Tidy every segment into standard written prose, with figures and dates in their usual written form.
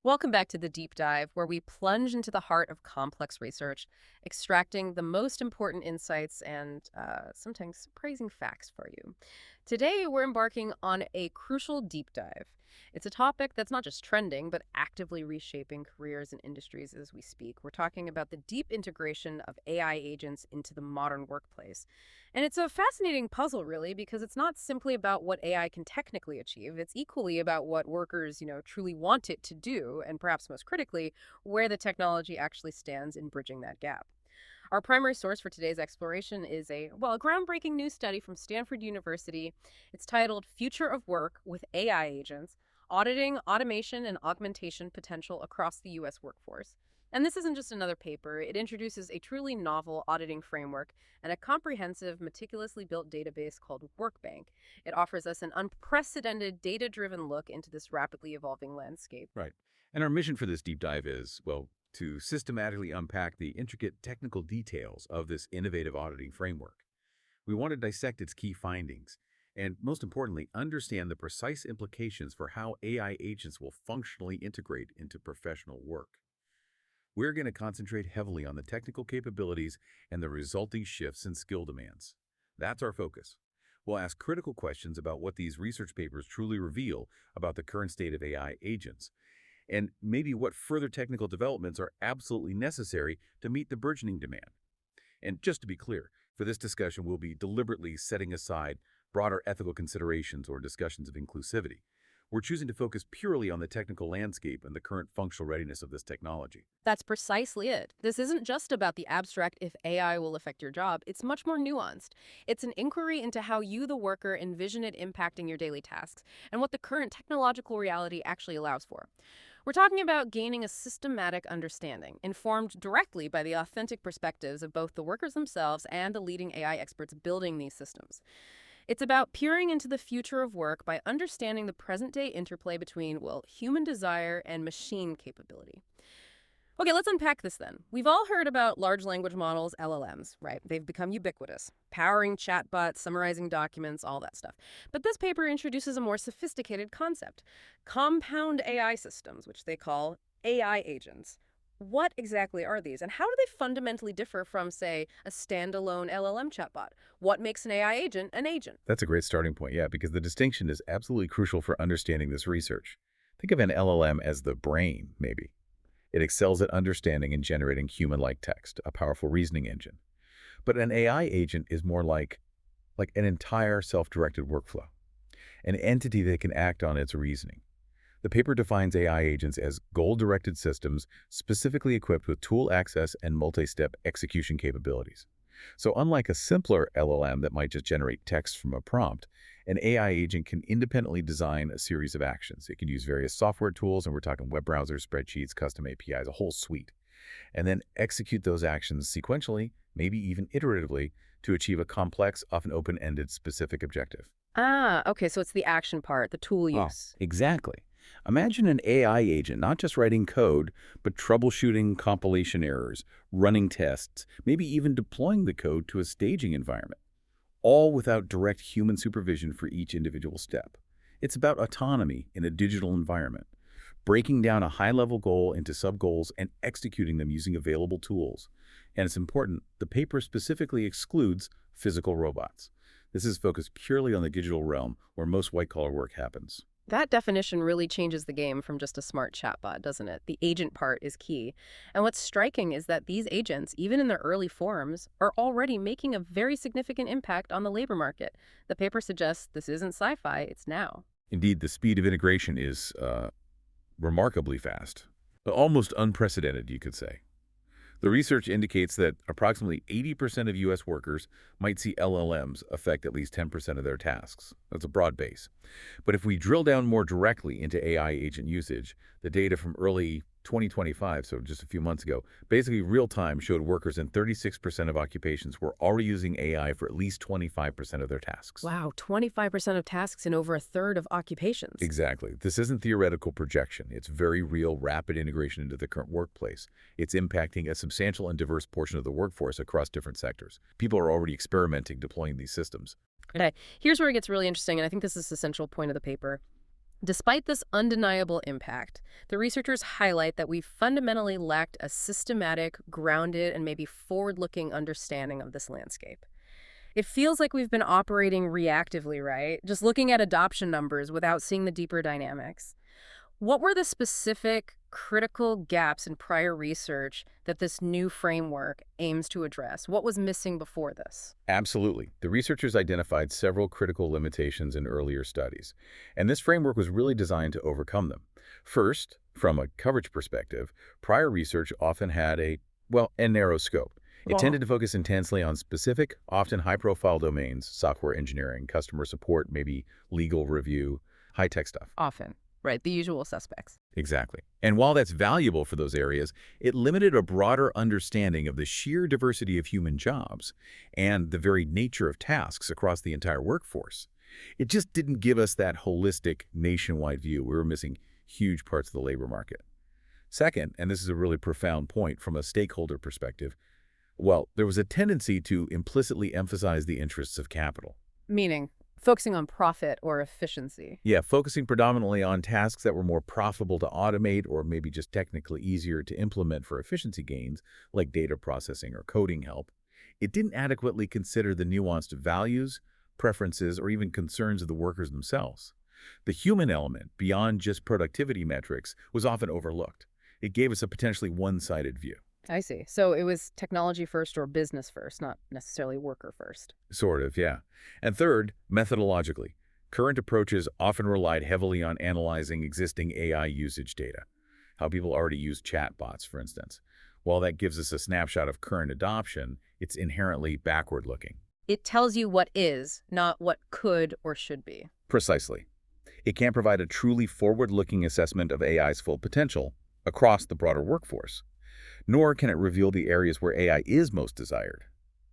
Welcome back to the deep dive, where we plunge into the heart of complex research, extracting the most important insights and sometimes surprising facts for you. Today, we're embarking on a crucial deep dive. It's a topic that's not just trending, but actively reshaping careers and industries as we speak. We're talking about the deep integration of AI agents into the modern workplace. And it's a fascinating puzzle, really, because it's not simply about what AI can technically achieve. It's equally about what workers, truly want it to do, and perhaps most critically, where the technology actually stands in bridging that gap. Our primary source for today's exploration is a groundbreaking new study from Stanford University. It's titled Future of Work with AI Agents: Auditing Automation and Augmentation Potential Across the U.S. Workforce. And this isn't just another paper. It introduces a truly novel auditing framework and a comprehensive, meticulously built database called WORKBank. It offers us an unprecedented, data-driven look into this rapidly evolving landscape. Right. And our mission for this deep dive is, well, to systematically unpack the intricate technical details of this innovative auditing framework. We want to dissect its key findings and, most importantly, understand the precise implications for how AI agents will functionally integrate into professional work. We're going to concentrate heavily on the technical capabilities and the resulting shifts in skill demands. That's our focus. We'll ask critical questions about what these research papers truly reveal about the current state of AI agents, and maybe what further technical developments are absolutely necessary to meet the burgeoning demand. And just to be clear, for this discussion, we'll be deliberately setting aside broader ethical considerations or discussions of inclusivity. We're choosing to focus purely on the technical landscape and the current functional readiness of this technology. That's precisely it. This isn't just about the abstract if AI will affect your job. It's much more nuanced. It's an inquiry into how you, the worker, envision it impacting your daily tasks and what the current technological reality actually allows for. We're talking about gaining a systematic understanding, informed directly by the authentic perspectives of both the workers themselves and the leading AI experts building these systems. It's about peering into the future of work by understanding the present day interplay between, well, human desire and machine capability. Okay, let's unpack this then. We've all heard about large language models, LLMs, right? They've become ubiquitous, powering chatbots, summarizing documents, all that stuff. But this paper introduces a more sophisticated concept: compound AI systems, which they call AI agents. What exactly are these, and how do they fundamentally differ from, say, a standalone LLM chatbot? What makes an AI agent an agent? That's a great starting point, yeah, because the distinction is absolutely crucial for understanding this research. Think of an LLM as the brain, maybe. It excels at understanding and generating human-like text, a powerful reasoning engine. But an AI agent is more like an entire self-directed workflow, an entity that can act on its reasoning. The paper defines AI agents as goal-directed systems specifically equipped with tool access and multi-step execution capabilities. So unlike a simpler LLM that might just generate text from a prompt, an AI agent can independently design a series of actions. It can use various software tools, and we're talking web browsers, spreadsheets, custom APIs, a whole suite, and then execute those actions sequentially, maybe even iteratively, to achieve a complex, often open-ended specific objective. Ah, okay, so it's the action part, the tool Oh, use. exactly. Imagine an AI agent not just writing code, but troubleshooting compilation errors, running tests, maybe even deploying the code to a staging environment, all without direct human supervision for each individual step. It's about autonomy in a digital environment, breaking down a high-level goal into sub-goals and executing them using available tools. And it's important, the paper specifically excludes physical robots. This is focused purely on the digital realm where most white-collar work happens. That definition really changes the game from just a smart chatbot, doesn't it? The agent part is key. And what's striking is that these agents, even in their early forms, are already making a very significant impact on the labor market. The paper suggests this isn't sci-fi, it's now. Indeed, the speed of integration is remarkably fast, almost unprecedented, you could say. The research indicates that approximately 80% of U.S. workers might see LLMs affect at least 10% of their tasks. That's a broad base. But if we drill down more directly into AI agent usage, the data from early 2025, so just a few months ago, basically real time showed workers in 36% of occupations were already using AI for at least 25% of their tasks. Wow, 25% of tasks in over a third of occupations. Exactly. This isn't theoretical projection. It's very real, rapid integration into the current workplace. It's impacting a substantial and diverse portion of the workforce across different sectors. People are already experimenting deploying these systems. Okay, here's where it gets really interesting, and I think this is the central point of the paper. Despite this undeniable impact, the researchers highlight that we fundamentally lacked a systematic, grounded, and maybe forward-looking understanding of this landscape. It feels like we've been operating reactively, right? Just looking at adoption numbers without seeing the deeper dynamics. What were the specific critical gaps in prior research that this new framework aims to address? What was missing before this? Absolutely. The researchers identified several critical limitations in earlier studies, and this framework was really designed to overcome them. First, from a coverage perspective, prior research often had a narrow scope. It tended Well, to focus intensely on specific, often high-profile domains, software engineering, customer support, maybe legal review, high-tech stuff. often, right? The usual suspects. Exactly. And while that's valuable for those areas, it limited a broader understanding of the sheer diversity of human jobs and the very nature of tasks across the entire workforce. It just didn't give us that holistic, nationwide view. We were missing huge parts of the labor market. Second, and this is a really profound point from a stakeholder perspective, there was a tendency to implicitly emphasize the interests of capital. Meaning, focusing on profit or efficiency. Yeah, focusing predominantly on tasks that were more profitable to automate or maybe just technically easier to implement for efficiency gains, like data processing or coding help. It didn't adequately consider the nuanced values, preferences, or even concerns of the workers themselves. The human element, beyond just productivity metrics, was often overlooked. It gave us a potentially one-sided view. I see. So it was technology first or business first, not necessarily worker first. Sort of, yeah. And third, methodologically. Current approaches often relied heavily on analyzing existing AI usage data, how people already use chatbots, for instance. While that gives us a snapshot of current adoption, it's inherently backward-looking. It tells you what is, not what could or should be. Precisely. It can't provide a truly forward-looking assessment of AI's full potential across the broader workforce, nor can it reveal the areas where AI is most desired,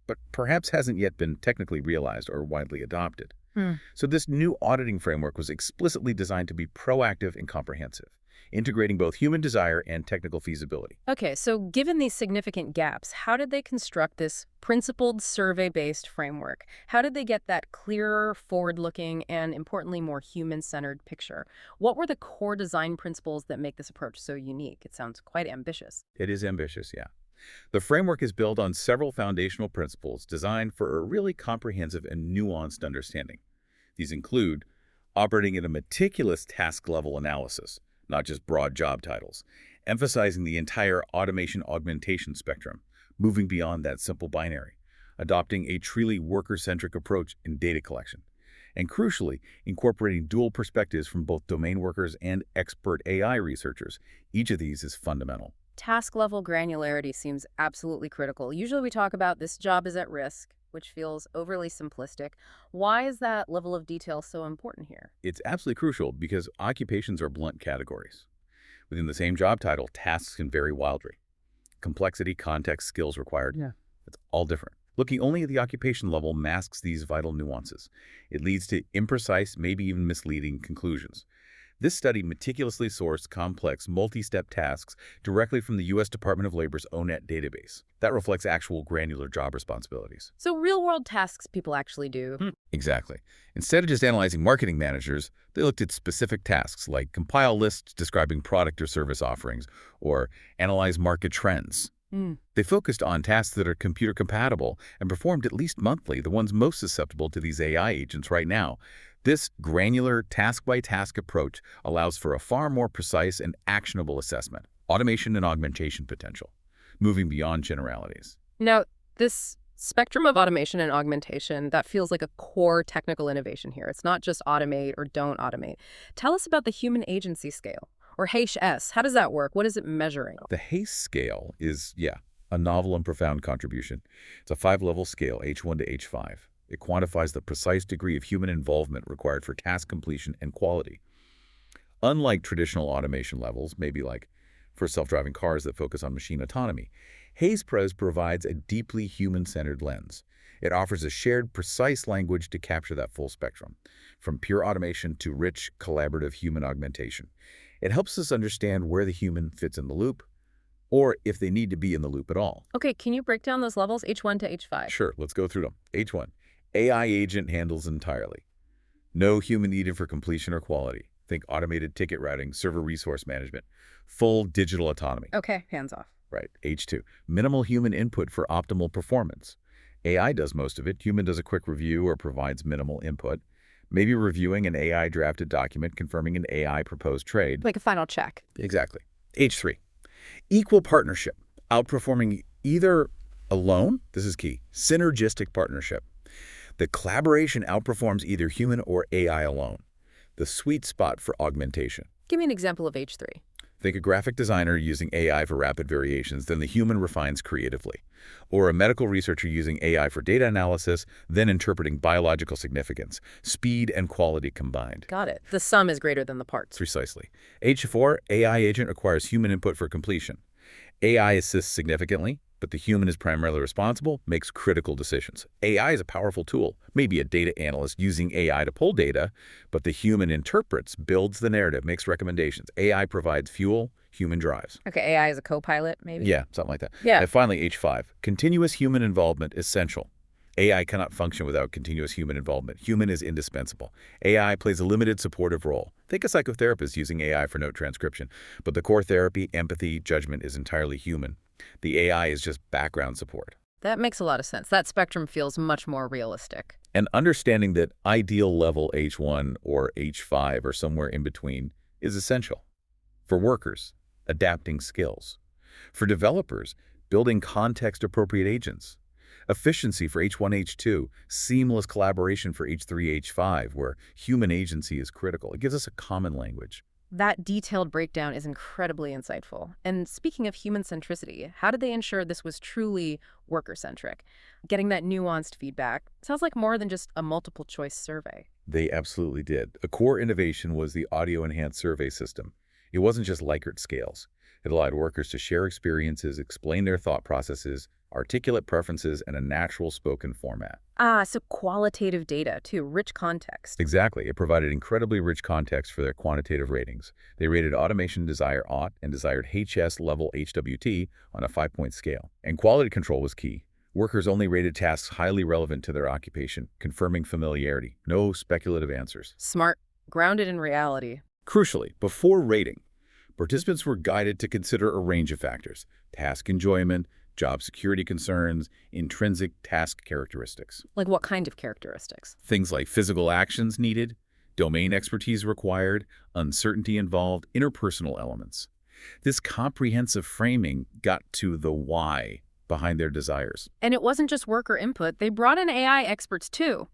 but perhaps hasn't yet been technically realized or widely adopted. Hmm. So this new auditing framework was explicitly designed to be proactive and comprehensive, integrating both human desire and technical feasibility. Okay, so given these significant gaps, how did they construct this principled survey-based framework? How did they get that clearer, forward-looking, and importantly, more human-centered picture? What were the core design principles that make this approach so unique? It sounds quite ambitious. It is ambitious, yeah. The framework is built on several foundational principles designed for a really comprehensive and nuanced understanding. These include operating at a meticulous task-level analysis, not just broad job titles, emphasizing the entire automation augmentation spectrum, moving beyond that simple binary, adopting a truly worker-centric approach in data collection, and crucially, incorporating dual perspectives from both domain workers and expert AI researchers. Each of these is fundamental. Task-level granularity seems absolutely critical. Usually we talk about this job is at risk, which feels overly simplistic. Why is that level of detail so important here? It's absolutely crucial because occupations are blunt categories. Within the same job title, tasks can vary wildly. Complexity, context, skills required, Yeah. it's all different. Looking only at the occupation level masks these vital nuances. It leads to imprecise, maybe even misleading conclusions. This study meticulously sourced complex, multi-step tasks directly from the U.S. Department of Labor's ONET database. That reflects actual granular job responsibilities. So real-world tasks people actually do. Exactly. Instead of just analyzing marketing managers, they looked at specific tasks like compile lists describing product or service offerings or analyze market trends. Mm. They focused on tasks that are computer compatible and performed at least monthly, the ones most susceptible to these AI agents right now. This granular task-by-task approach allows for a far more precise and actionable assessment, automation and augmentation potential, moving beyond generalities. Now, this spectrum of automation and augmentation, that feels like a core technical innovation here. It's not just automate or don't automate. Tell us about the human agency scale, or HACE. How does that work? What is it measuring? The HACE scale is, a novel and profound contribution. It's a 5-level scale, H1 to H5. It quantifies the precise degree of human involvement required for task completion and quality. Unlike traditional automation levels, maybe like for self-driving cars that focus on machine autonomy, Hays Pros provides a deeply human-centered lens. It offers a shared, precise language to capture that full spectrum, from pure automation to rich, collaborative human augmentation. It helps us understand where the human fits in the loop, or if they need to be in the loop at all. Okay, can you break down those levels, H1 to H5? Sure, let's go through them. H1, AI agent handles entirely. No human needed for completion or quality. Think automated ticket routing, server resource management, full digital autonomy. Okay, hands off. Right. H2, minimal human input for optimal performance. AI does most of it. Human does a quick review or provides minimal input. Maybe reviewing an AI drafted document, confirming an AI proposed trade. Like a final check. Exactly. H3, equal partnership, outperforming either alone, this is key, synergistic partnership. The collaboration outperforms either human or AI alone. The sweet spot for augmentation. Give me an example of H3. Think a graphic designer using AI for rapid variations, then the human refines creatively. Or a medical researcher using AI for data analysis, then interpreting biological significance, speed and quality combined. Got it. The sum is greater than the parts. Precisely. H4, AI agent requires human input for completion. AI assists significantly, but the human is primarily responsible, makes critical decisions. AI is a powerful tool, maybe a data analyst using AI to pull data, but the human interprets, builds the narrative, makes recommendations. AI provides fuel, human drives. Okay, AI is a co-pilot, maybe? Yeah, something like that. Yeah. And finally, H5, continuous human involvement essential. AI cannot function without continuous human involvement. Human is indispensable. AI plays a limited supportive role. Think a psychotherapist using AI for note transcription. But the core therapy, empathy, judgment is entirely human. The AI is just background support. That makes a lot of sense. That spectrum feels much more realistic. And understanding that ideal level H1 or H5 or somewhere in between is essential. For workers, adapting skills. For developers, building context-appropriate agents. Efficiency for H1, H2, seamless collaboration for H3, H5, where human agency is critical. It gives us a common language. That detailed breakdown is incredibly insightful. And speaking of human centricity, how did they ensure this was truly worker-centric? Getting that nuanced feedback sounds like more than just a multiple-choice survey. They absolutely did. A core innovation was the audio-enhanced survey system. It wasn't just Likert scales. It allowed workers to share experiences, explain their thought processes, articulate preferences, and a natural spoken format. Ah, so qualitative data, too, rich context. Exactly. It provided incredibly rich context for their quantitative ratings. They rated automation desire AUT and desired HS level HWT on a 5-point scale. And quality control was key. Workers only rated tasks highly relevant to their occupation, confirming familiarity. No speculative answers. Smart, grounded in reality. Crucially, before rating, participants were guided to consider a range of factors: task enjoyment, job security concerns, intrinsic task characteristics. Like what kind of characteristics? Things like physical actions needed, domain expertise required, uncertainty involved, interpersonal elements. This comprehensive framing got to the why behind their desires. And it wasn't just worker input. They brought in AI experts, too.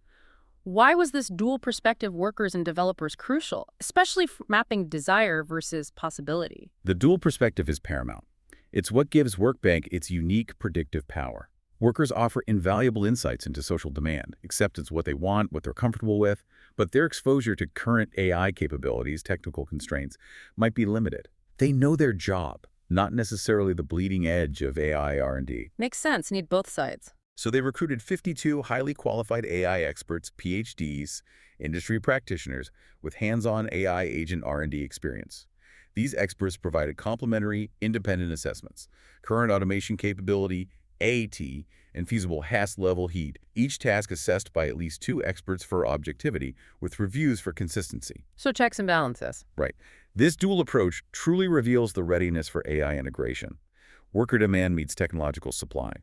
Why was this dual perspective workers and developers crucial, especially for mapping desire versus possibility? The dual perspective is paramount. It's what gives WORKBank its unique predictive power. Workers offer invaluable insights into social demand, acceptance of what they want, what they're comfortable with, but their exposure to current AI capabilities, technical constraints, might be limited. They know their job, not necessarily the bleeding edge of AI R&D. Makes sense. Need both sides. So they recruited 52 highly qualified AI experts, PhDs, industry practitioners with hands-on AI agent R&D experience. These experts provided complementary, independent assessments, current automation capability, AT, and feasible HAS-level heat, each task assessed by at least 2 experts for objectivity, with reviews for consistency. So checks and balances. Right. This dual approach truly reveals the readiness for AI integration. Worker demand meets technological supply.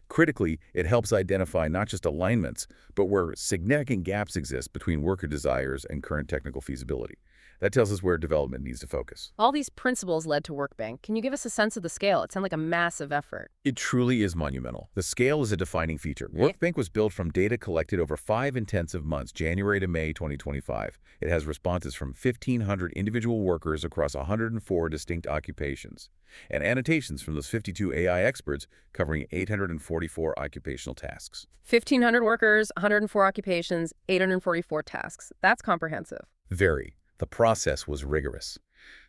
Critically, it helps identify not just alignments, but where significant gaps exist between worker desires and current technical feasibility. That tells us where development needs to focus. All these principles led to WORKBank. Can you give us a sense of the scale? It sounds like a massive effort. It truly is monumental. The scale is a defining feature. WORKBank was built from data collected over 5 intensive months, January to May 2025. It has responses from 1,500 individual workers across 104 distinct occupations, and annotations from those 52 AI experts covering 844 occupational tasks. 1,500 workers, 104 occupations, 844 tasks. That's comprehensive. Very. The process was rigorous.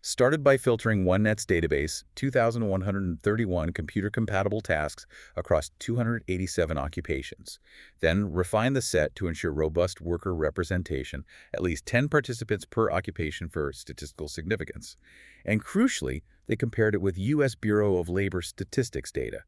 Started by filtering OneNet's database, 2,131 computer-compatible tasks across 287 occupations. Then refined the set to ensure robust worker representation, at least 10 participants per occupation for statistical significance. And crucially, they compared it with U.S. Bureau of Labor Statistics data.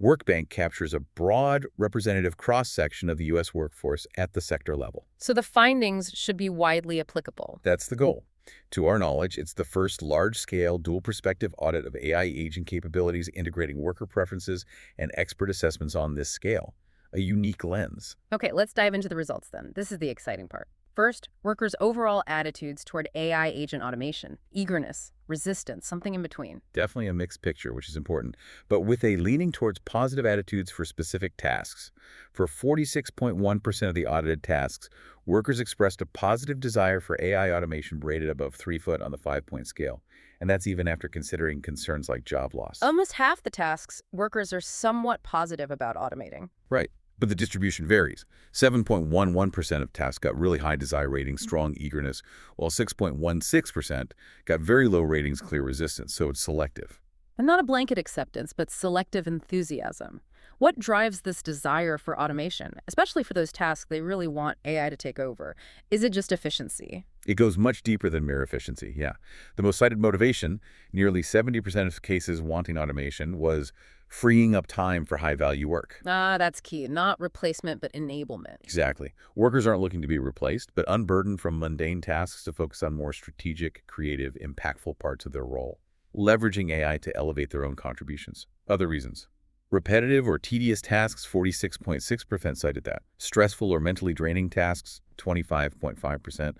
WORKBank captures a broad, representative cross-section of the U.S. workforce at the sector level. So the findings should be widely applicable. That's the goal. To our knowledge, it's the first large-scale, dual-perspective audit of AI agent capabilities integrating worker preferences and expert assessments on this scale. A unique lens. Okay, let's dive into the results then. This is the exciting part. First, workers' overall attitudes toward AI agent automation, eagerness, resistance, something in between. Definitely a mixed picture, which is important, but with a leaning towards positive attitudes for specific tasks. For 46.1% of the audited tasks, workers expressed a positive desire for AI automation rated above 3 foot on the 5-point scale, and that's even after considering concerns like job loss. Almost half the tasks, workers are somewhat positive about automating. Right. But the distribution varies. 7.11% of tasks got really high desire ratings, strong eagerness, while 6.16% got very low ratings, clear resistance, so it's selective. And not a blanket acceptance, but selective enthusiasm. What drives this desire for automation, especially for those tasks they really want AI to take over? Is it just efficiency? It goes much deeper than mere efficiency, yeah. The most cited motivation, nearly 70% of cases wanting automation, was freeing up time for high-value work. Ah, that's key. Not replacement, but enablement. Exactly. Workers aren't looking to be replaced, but unburdened from mundane tasks to focus on more strategic, creative, impactful parts of their role, leveraging AI to elevate their own contributions. Other reasons. Repetitive or tedious tasks, 46.6% cited that. Stressful or mentally draining tasks, 25.5%.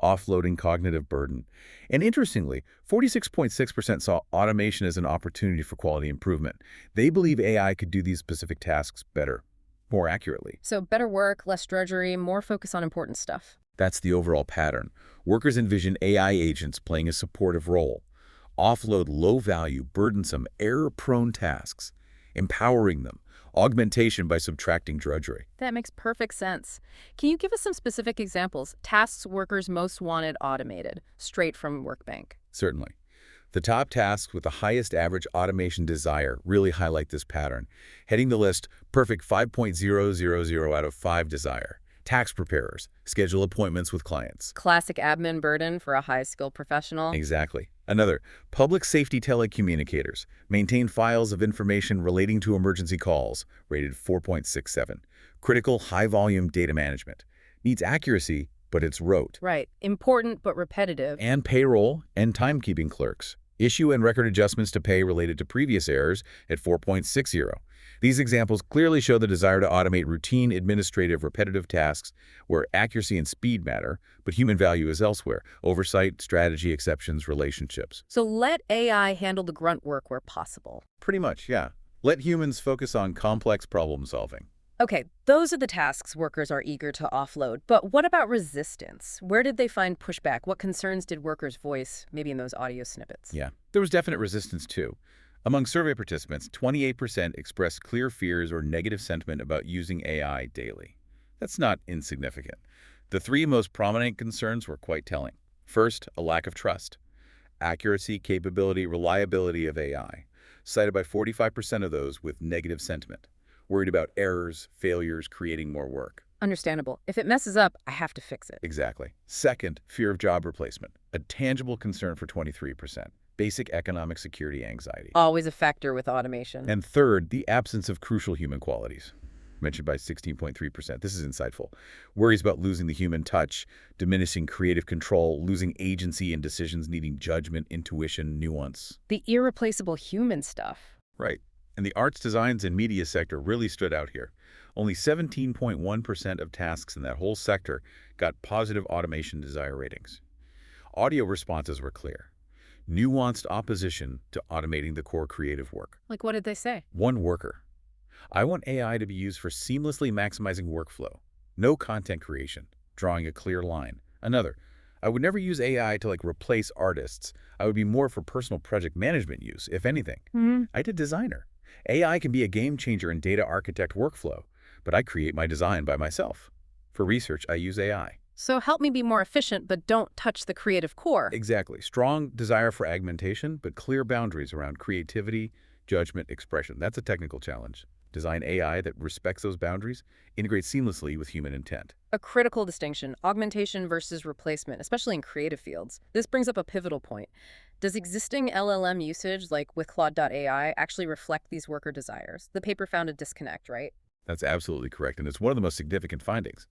Offloading cognitive burden. And interestingly, 46.6% saw automation as an opportunity for quality improvement. They believe AI could do these specific tasks better, more accurately. So better work, less drudgery, more focus on important stuff. That's the overall pattern. Workers envision AI agents playing a supportive role, offload low-value, burdensome, error-prone tasks, empowering them, augmentation by subtracting drudgery. That makes perfect sense. Can you give us some specific examples? Tasks workers most wanted automated, straight from WORKBank. Certainly. The top tasks with the highest average automation desire really highlight this pattern. Heading the list, perfect 5.000 out of 5 desire. Tax preparers, schedule appointments with clients. Classic admin burden for a high-skilled professional. Exactly. Another, public safety telecommunicators, maintain files of information relating to emergency calls, rated 4.67. Critical high-volume data management. Needs accuracy, but it's rote. Right. Important but repetitive. And payroll and timekeeping clerks. Issue and record adjustments to pay related to previous errors at 4.60. These examples clearly show the desire to automate routine, administrative, repetitive tasks where accuracy and speed matter, but human value is elsewhere: oversight, strategy, exceptions, relationships. So let AI handle the grunt work where possible. Pretty much, yeah. Let humans focus on complex problem solving. Okay, those are the tasks workers are eager to offload. But what about resistance? Where did they find pushback? What concerns did workers voice, maybe in those audio snippets? Yeah, there was definite resistance too. Among survey participants, 28% expressed clear fears or negative sentiment about using AI daily. That's not insignificant. The 3 most prominent concerns were quite telling. First, a lack of trust. Accuracy, capability, reliability of AI, cited by 45% of those with negative sentiment. Worried about errors, failures, creating more work. Understandable. If it messes up, I have to fix it. Exactly. Second, fear of job replacement, a tangible concern for 23%. Basic economic security anxiety. Always a factor with automation. And third, the absence of crucial human qualities, mentioned by 16.3%. This is insightful. Worries about losing the human touch, diminishing creative control, losing agency in decisions needing judgment, intuition, nuance. The irreplaceable human stuff. Right. And the arts, designs, and media sector really stood out here. Only 17.1% of tasks in that whole sector got positive automation desire ratings. Audio responses were clear. Nuanced opposition to automating the core creative work. Like, what did they say? One worker: I want AI to be used for seamlessly maximizing workflow. No content creation, drawing a clear line. Another: I would never use AI to replace artists. I would be more for personal project management use, if anything. I did designer. AI can be a game changer in data architect workflow, but I create my design by myself. For research, I use AI. So help me be more efficient, but don't touch the creative core. Exactly. Strong desire for augmentation, but clear boundaries around creativity, judgment, expression. That's a technical challenge. Design AI that respects those boundaries, integrates seamlessly with human intent. A critical distinction, augmentation versus replacement, especially in creative fields. This brings up a pivotal point. Does existing LLM usage, like with Claude.ai, actually reflect these worker desires? The paper found a disconnect, right? That's absolutely correct, and it's one of the most significant findings.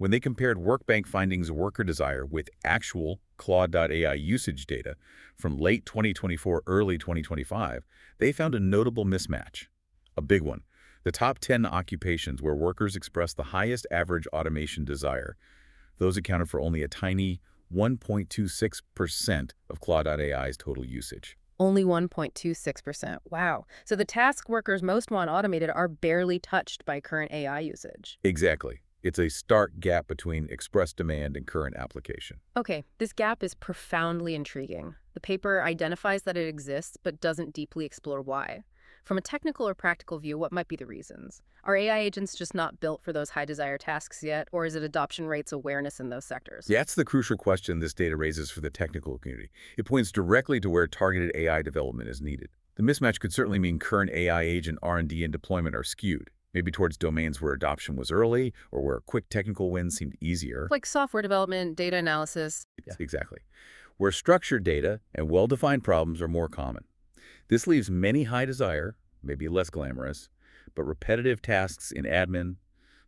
When they compared WorkBank findings of worker desire with actual Claude.ai usage data from late 2024, early 2025, they found a notable mismatch. A big one. The top 10 occupations where workers expressed the highest average automation desire, those accounted for only a tiny 1.26% of Claude.ai's total usage. Only 1.26%. Wow. So the task workers most want automated are barely touched by current AI usage. Exactly. It's a stark gap between expressed demand and current application. Okay, this gap is profoundly intriguing. The paper identifies that it exists, but doesn't deeply explore why. From a technical or practical view, what might be the reasons? Are AI agents just not built for those high desire tasks yet, or is it adoption rates awareness in those sectors? That's the crucial question this data raises for the technical community. It points directly to where targeted AI development is needed. The mismatch could certainly mean current AI agent R&D and deployment are skewed, maybe towards domains where adoption was early or where quick technical wins seemed easier. Like software development, data analysis. Yeah. Exactly. Where structured data and well-defined problems are more common. This leaves many high desire, maybe less glamorous, but repetitive tasks in admin,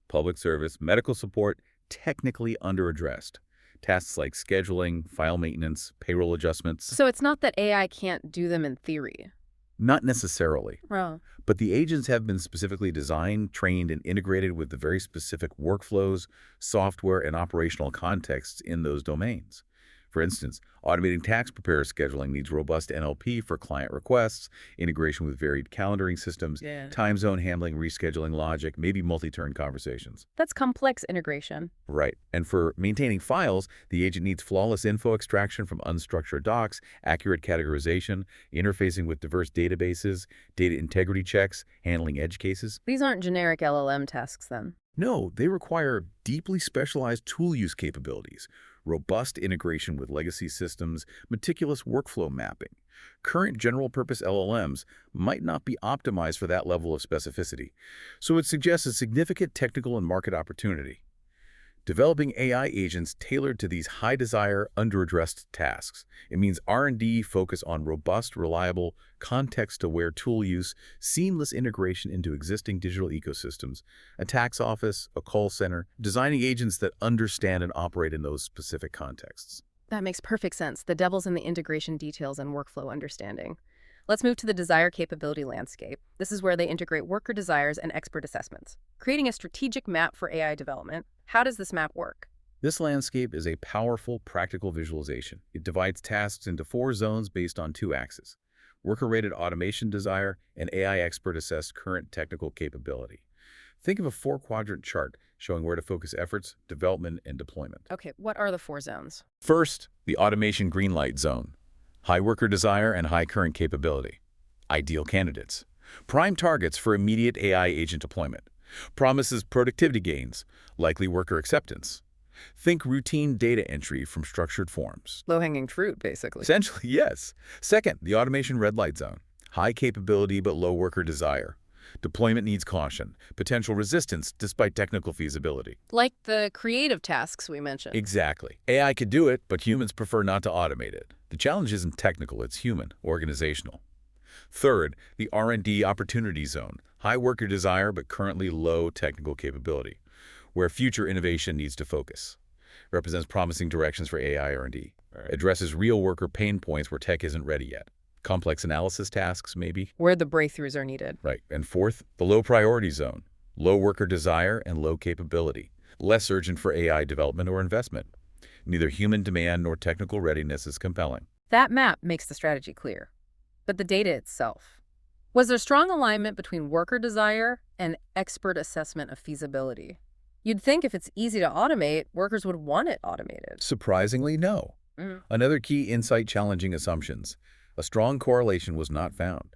public service, medical support, technically underaddressed. Tasks like scheduling, file maintenance, payroll adjustments. So it's not that AI can't do them in theory. Not necessarily, Oh. but the agents have been specifically designed, trained, and integrated with the very specific workflows, software, and operational contexts in those domains. For instance, automating tax preparer scheduling needs robust NLP for client requests, integration with varied calendaring systems, Yeah. time zone handling, rescheduling logic, maybe multi-turn conversations. That's complex integration. Right. And for maintaining files, the agent needs flawless info extraction from unstructured docs, accurate categorization, interfacing with diverse databases, data integrity checks, handling edge cases. These aren't generic LLM tasks then. No, they require deeply specialized tool use capabilities, robust integration with legacy systems, meticulous workflow mapping. Current general-purpose LLMs might not be optimized for that level of specificity, so it suggests a significant technical and market opportunity. Developing AI agents tailored to these high-desire, under-addressed tasks. It means R&D focus on robust, reliable, context-aware tool use, seamless integration into existing digital ecosystems, a tax office, a call center, designing agents that understand and operate in those specific contexts. That makes perfect sense. The devil's in the integration details and workflow understanding. Let's move to the desire capability landscape. This is where they integrate worker desires and expert assessments, creating a strategic map for AI development. How does this map work? This landscape is a powerful, practical visualization. It divides tasks into 4 zones based on 2 axes: worker-rated automation desire and AI expert-assessed current technical capability. Think of a 4-quadrant chart showing where to focus efforts, development, and deployment. Okay, what are the 4 zones? First, the automation green light zone. High worker desire and high current capability. Ideal candidates. Prime targets for immediate AI agent deployment. Promises productivity gains, likely worker acceptance. Think routine data entry from structured forms. Low-hanging fruit, basically. Essentially, yes. Second, the automation red light zone. High capability but low worker desire. Deployment needs caution, potential resistance despite technical feasibility. Like the creative tasks we mentioned. Exactly. AI could do it, but humans prefer not to automate it. The challenge isn't technical, it's human, organizational. Third, the R&D opportunity zone. High worker desire but currently low technical capability, where future innovation needs to focus. Represents promising directions for AI R&D. Addresses real worker pain points where tech isn't ready yet. Complex analysis tasks, maybe. Where the breakthroughs are needed. Right. And fourth, the low priority zone. Low worker desire and low capability. Less urgent for AI development or investment. Neither human demand nor technical readiness is compelling. That map makes the strategy clear. But the data itself. Was there strong alignment between worker desire and expert assessment of feasibility? You'd think if it's easy to automate, workers would want it automated. Surprisingly, no. Mm. Another key insight challenging assumptions. A strong correlation was not found.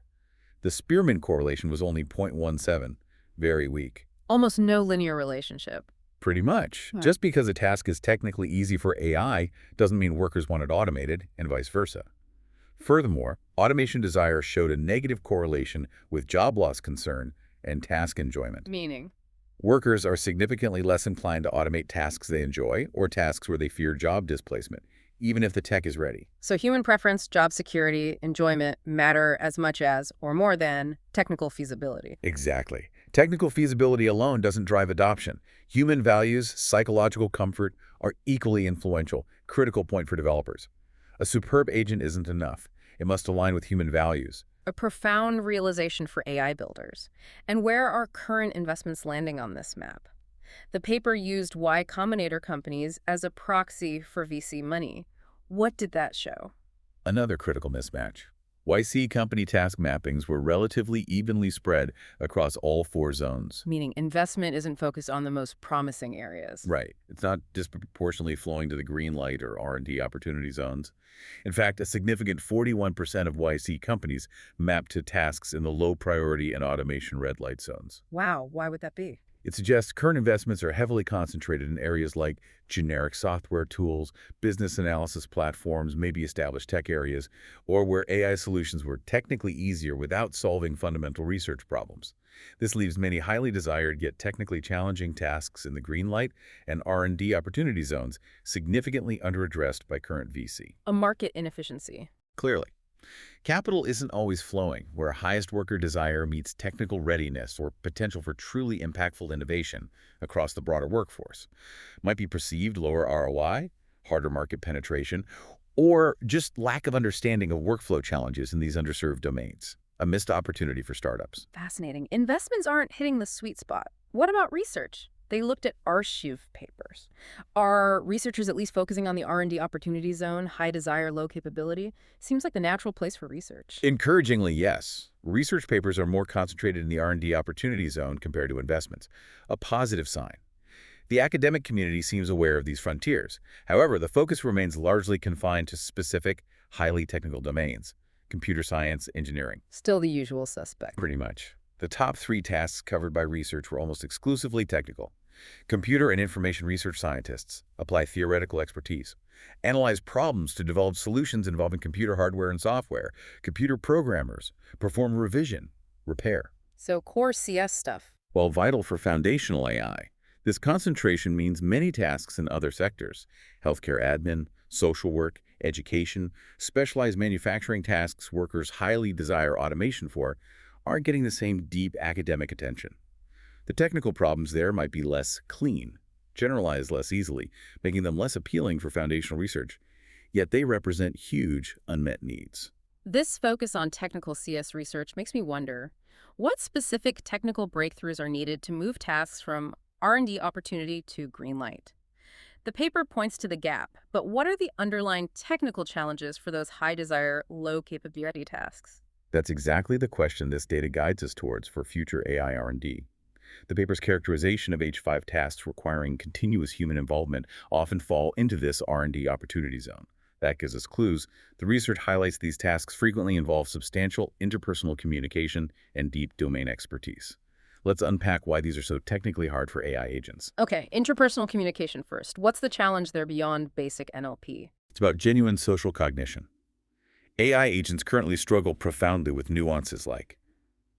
The Spearman correlation was only 0.17, very weak. Almost no linear relationship. Pretty much. Huh. Just because a task is technically easy for AI doesn't mean workers want it automated, and vice versa. Furthermore, automation desire showed a negative correlation with job loss concern and task enjoyment. Meaning? Workers are significantly less inclined to automate tasks they enjoy or tasks where they fear job displacement, even if the tech is ready. So human preference, job security, enjoyment matter as much as, or more than, technical feasibility. Exactly. Technical feasibility alone doesn't drive adoption. Human values, psychological comfort are equally influential, critical point for developers. A superb agent isn't enough. It must align with human values. A profound realization for AI builders. And where are current investments landing on this map? The paper used Y Combinator companies as a proxy for VC money. What did that show? Another critical mismatch. YC company task mappings were relatively evenly spread across all four zones. Meaning investment isn't focused on the most promising areas. Right. It's not disproportionately flowing to the green light or R&D opportunity zones. In fact, a significant 41% of YC companies map to tasks in the low priority and automation red light zones. Wow, why would that be? It suggests current investments are heavily concentrated in areas like generic software tools, business analysis platforms, maybe established tech areas, or where AI solutions were technically easier without solving fundamental research problems. This leaves many highly desired yet technically challenging tasks in the green light and R&D opportunity zones significantly underaddressed by current VC. A market inefficiency. Clearly, capital isn't always flowing where highest worker desire meets technical readiness or potential for truly impactful innovation across the broader workforce. Might be perceived lower ROI, harder market penetration, or just lack of understanding of workflow challenges in these underserved domains. A missed opportunity for startups. Fascinating. Investments aren't hitting the sweet spot. What about research? They looked at archive papers. Are researchers at least focusing on the R&D opportunity zone, high desire, low capability? Seems like the natural place for research. Encouragingly, yes. Research papers are more concentrated in the R&D opportunity zone compared to investments, a positive sign. The academic community seems aware of these frontiers. However, the focus remains largely confined to specific, highly technical domains: computer science, engineering. Still the usual suspect. Pretty much. The top three tasks covered by research were almost exclusively technical. Computer and information research scientists apply theoretical expertise, analyze problems to develop solutions involving computer hardware and software. Computer programmers perform revision, repair. So core CS stuff. While vital for foundational AI, this concentration means many tasks in other sectors: healthcare admin, social work, education, specialized manufacturing tasks workers highly desire automation for, aren't getting the same deep academic attention. The technical problems there might be less clean, generalized less easily, making them less appealing for foundational research, yet they represent huge unmet needs. This focus on technical CS research makes me wonder, what specific technical breakthroughs are needed to move tasks from R&D opportunity to green light? The paper points to the gap, but what are the underlying technical challenges for those high desire, low capability tasks? That's exactly the question this data guides us towards for future AI R&D. The paper's characterization of H5 tasks requiring continuous human involvement often fall into this R&D opportunity zone. That gives us clues. The research highlights these tasks frequently involve substantial interpersonal communication and deep domain expertise. Let's unpack why these are so technically hard for AI agents. Okay, interpersonal communication first. What's the challenge there beyond basic NLP? It's about genuine social cognition. AI agents currently struggle profoundly with nuances like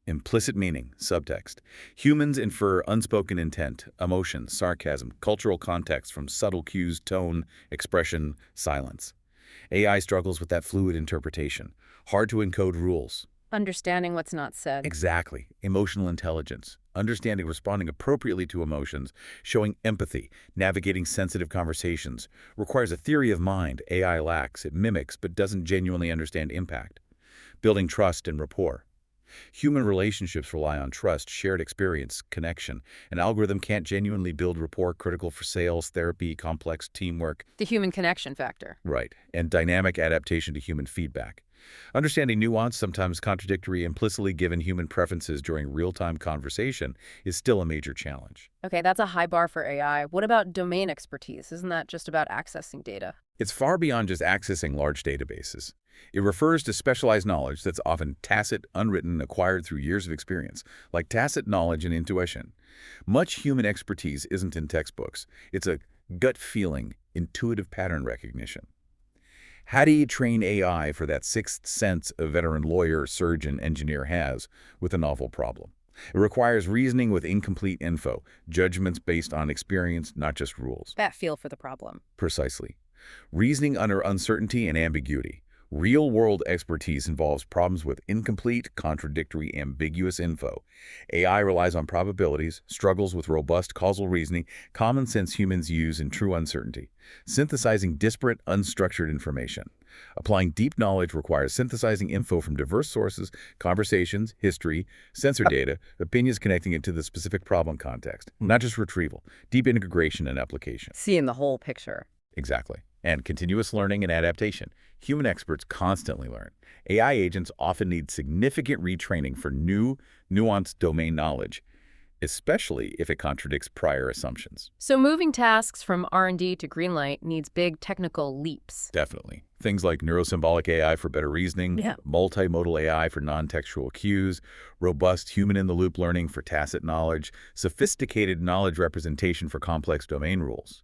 implicit meaning, subtext. Humans infer unspoken intent, emotion, sarcasm, cultural context from subtle cues, tone, expression, silence. AI struggles with that fluid interpretation. Hard to encode rules. Understanding what's not said. Exactly. Emotional intelligence. Understanding, responding appropriately to emotions, showing empathy, navigating sensitive conversations, requires a theory of mind AI lacks. It mimics but doesn't genuinely understand impact. Building trust and rapport. Human relationships rely on trust, shared experience, connection. An algorithm can't genuinely build rapport critical for sales, therapy, complex teamwork. The human connection factor. Right. And dynamic adaptation to human feedback. Understanding nuance, sometimes contradictory, implicitly given human preferences during real-time conversation is still a major challenge. Okay, that's a high bar for AI. What about domain expertise? Isn't that just about accessing data? It's far beyond just accessing large databases. It refers to specialized knowledge that's often tacit, unwritten, acquired through years of experience, like tacit knowledge and intuition. Much human expertise isn't in textbooks. It's a gut feeling, intuitive pattern recognition. How do you train AI for that sixth sense a veteran lawyer, surgeon, engineer has with a novel problem? It requires reasoning with incomplete info, judgments based on experience, not just rules. That feel for the problem. Precisely. Reasoning under uncertainty and ambiguity. Real-world expertise involves problems with incomplete, contradictory, ambiguous info. AI relies on probabilities, struggles with robust causal reasoning, common sense humans use in true uncertainty, synthesizing disparate, unstructured information. Applying deep knowledge requires synthesizing info from diverse sources, conversations, history, sensor data, opinions connecting it to the specific problem context, not just retrieval, deep integration and application. Seeing the whole picture. Exactly. And continuous learning and adaptation. Human experts constantly learn. AI agents often need significant retraining for new, nuanced domain knowledge, especially if it contradicts prior assumptions. So moving tasks from R&D to greenlight needs big technical leaps. Definitely. Things like neurosymbolic AI for better reasoning, Yeah. multimodal AI for non-textual cues, robust human-in-the-loop learning for tacit knowledge, sophisticated knowledge representation for complex domain rules.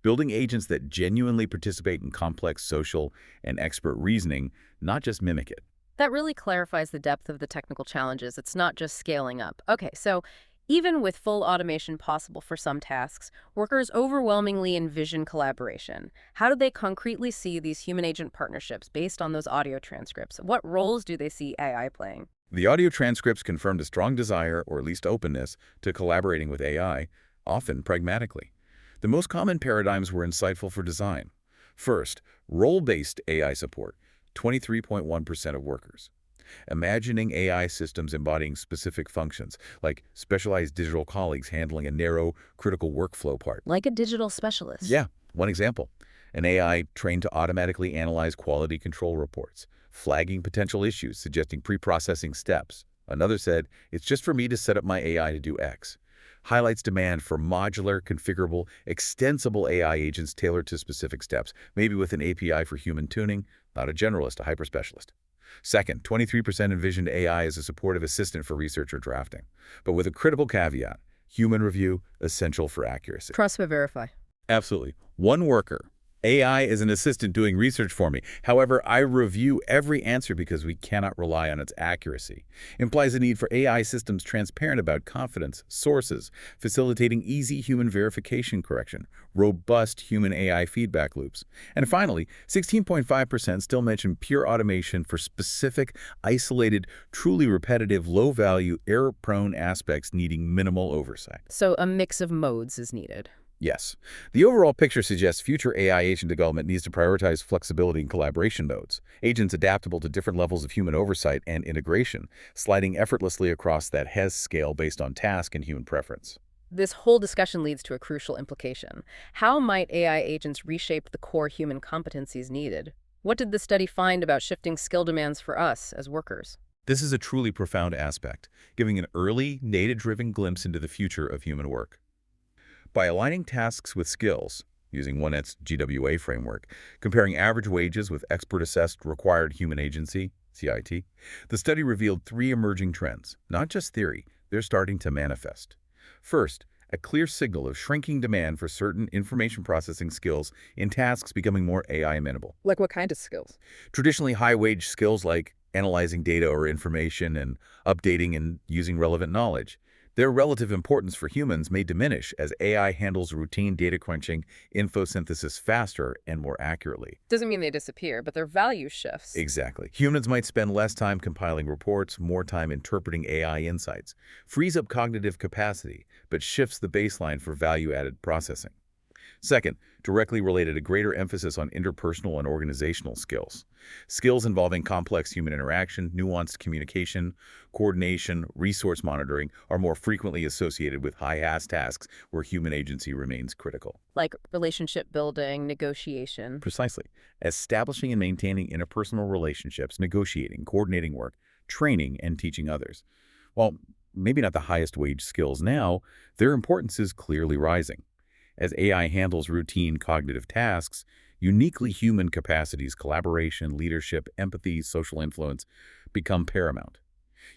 Building agents that genuinely participate in complex social and expert reasoning, not just mimic it. That really clarifies the depth of the technical challenges. It's not just scaling up. Okay, so even with full automation possible for some tasks, workers overwhelmingly envision collaboration. How do they concretely see these human-agent partnerships based on those audio transcripts? What roles do they see AI playing? The audio transcripts confirmed a strong desire, or at least openness, to collaborating with AI, often pragmatically. The most common paradigms were insightful for design. First, role-based AI support, 23.1% of workers. Imagining AI systems embodying specific functions, like specialized digital colleagues handling a narrow, critical workflow part. Like a digital specialist. Yeah, one example. An AI trained to automatically analyze quality control reports, flagging potential issues, suggesting pre-processing steps. Another said, it's just for me to set up my AI to do X. Highlights demand for modular, configurable, extensible AI agents tailored to specific steps, maybe with an API for human tuning, not a generalist, a hyper-specialist. Second, 23% envisioned AI as a supportive assistant for research or drafting, but with a critical caveat: human review, essential for accuracy. Trust but verify. Absolutely. One worker. AI is an assistant doing research for me. However, I review every answer because we cannot rely on its accuracy. Implies a need for AI systems transparent about confidence, sources, facilitating easy human verification correction, robust human AI feedback loops. And finally, 16.5% still mention pure automation for specific, isolated, truly repetitive, low-value, error-prone aspects needing minimal oversight. So a mix of modes is needed. Yes. The overall picture suggests future AI agent development needs to prioritize flexibility and collaboration modes, agents adaptable to different levels of human oversight and integration, sliding effortlessly across that HES scale based on task and human preference. This whole discussion leads to a crucial implication. How might AI agents reshape the core human competencies needed? What did the study find about shifting skill demands for us as workers? This is a truly profound aspect, giving an early, data-driven glimpse into the future of human work. By aligning tasks with skills, using 1Et's GWA framework, comparing average wages with expert-assessed required human agency, CIT, the study revealed three emerging trends, not just theory, they're starting to manifest. First, a clear signal of shrinking demand for certain information processing skills in tasks becoming more AI amenable. Like what kind of skills? Traditionally high-wage skills like analyzing data or information and updating and using relevant knowledge. Their relative importance for humans may diminish as AI handles routine data crunching, info synthesis faster and more accurately. Doesn't mean they disappear, but their value shifts. Exactly. Humans might spend less time compiling reports, more time interpreting AI insights, frees up cognitive capacity, but shifts the baseline for value-added processing. Second, directly related, a greater emphasis on interpersonal and organizational skills. Skills involving complex human interaction, nuanced communication, coordination, resource monitoring are more frequently associated with high-ask tasks where human agency remains critical. Like relationship building, negotiation. Precisely. Establishing and maintaining interpersonal relationships, negotiating, coordinating work, training, and teaching others. While maybe not the highest wage skills now, their importance is clearly rising. As AI handles routine cognitive tasks, uniquely human capacities, collaboration, leadership, empathy, social influence, become paramount.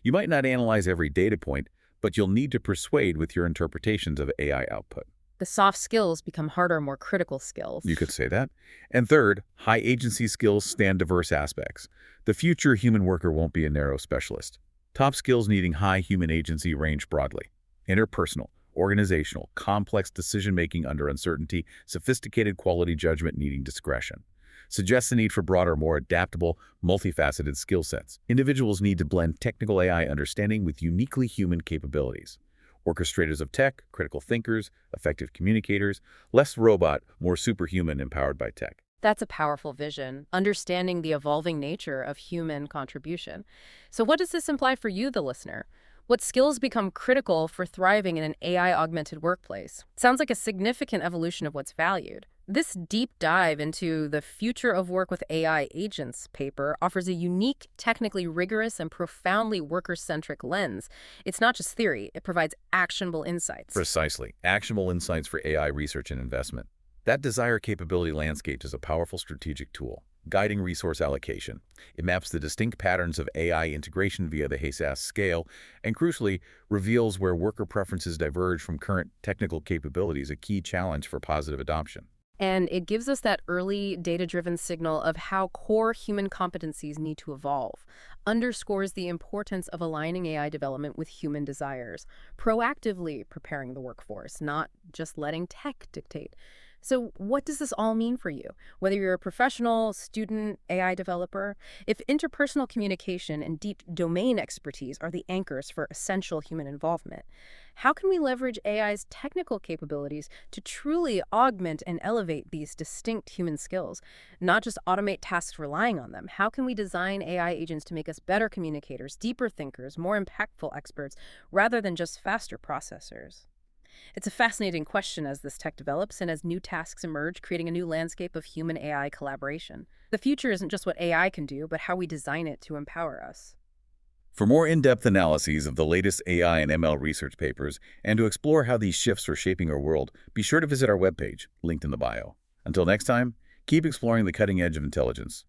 You might not analyze every data point, but you'll need to persuade with your interpretations of AI output. The soft skills become harder, more critical skills. You could say that. And third, high agency skills span diverse aspects. The future human worker won't be a narrow specialist. Top skills needing high human agency range broadly: interpersonal, organizational, complex decision-making under uncertainty, sophisticated quality judgment needing discretion. suggests the need for broader, more adaptable, multifaceted skill sets. Individuals need to blend technical AI understanding with uniquely human capabilities. Orchestrators of tech, critical thinkers, effective communicators, less robot, more superhuman empowered by tech. That's a powerful vision, understanding the evolving nature of human contribution. So, what does this imply for you, the listener? What skills become critical for thriving in an AI augmented workplace? Sounds like a significant evolution of what's valued. This deep dive into the future of work with AI agents paper offers a unique, technically rigorous, and profoundly worker centric lens. It's not just theory, it provides actionable insights. Precisely. Actionable insights for AI research and investment. That desire capability landscape is a powerful strategic tool, guiding resource allocation. It maps the distinct patterns of AI integration via the HASAS scale, and crucially, reveals where worker preferences diverge from current technical capabilities, a key challenge for positive adoption. And it gives us that early data-driven signal of how core human competencies need to evolve, underscores the importance of aligning AI development with human desires, proactively preparing the workforce, not just letting tech dictate. So what does this all mean for you? Whether you're a professional, student, AI developer, if interpersonal communication and deep domain expertise are the anchors for essential human involvement, how can we leverage AI's technical capabilities to truly augment and elevate these distinct human skills, not just automate tasks relying on them? How can we design AI agents to make us better communicators, deeper thinkers, more impactful experts, rather than just faster processors? It's a fascinating question as this tech develops and as new tasks emerge, creating a new landscape of human AI collaboration. The future isn't just what AI can do, but how we design it to empower us. For more in-depth analyses of the latest AI and ML research papers, and to explore how these shifts are shaping our world, be sure to visit our webpage, linked in the bio. Until next time, keep exploring the cutting edge of intelligence.